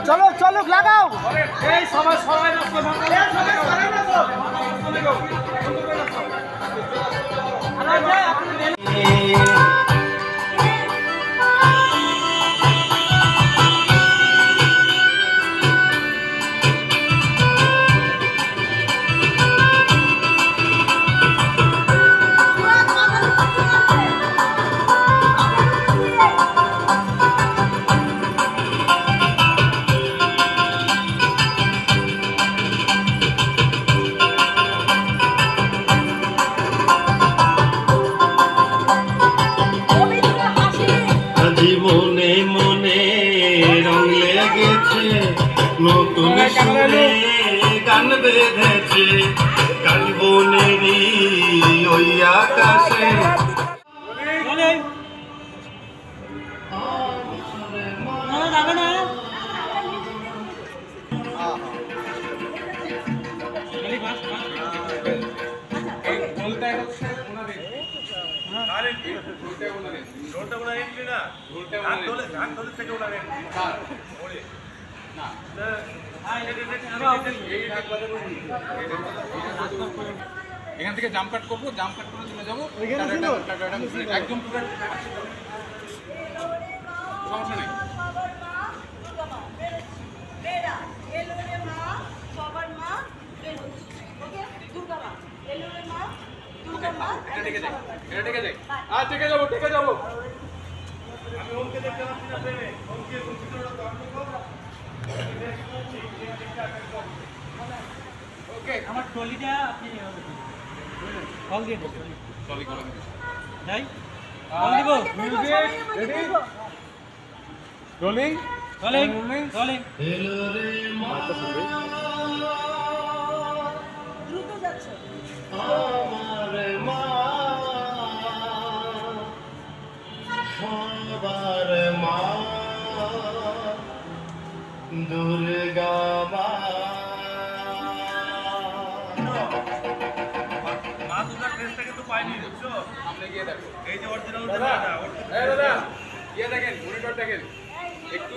চলো চলো লাগাও এই সবাই সবাই জীবনে মনে রং লেগেছে নতুন সুরে গান বেঁধেছে কাল বনেরই ওই আকাশে এখান থেকে জাম্প কাট করবো, জাম্প কাট করে চলে যাবো একদম সমস্যা নেই। টেকে যাবো আমি ওকে দেখতে পাচ্ছি না প্রেমে ওকে ওকে আমার ট্রলিটা আপনি কল দিয়ে দেবেন ট্রলি করে দিন তাই কল দিব মিউজিক রেডি রোলিং রোলিং এলো রে মা দ্রুত যাচ্ছে আমার মা সবার মা দুর্গা মা দুর্গার ড্রেসটাকে তো পাইনি বুঝছো সামনে গিয়ে দেখো এই যে অরিজিনাল দাদা দাদা গিয়ে দেখেন মনিটর দেখেন একটু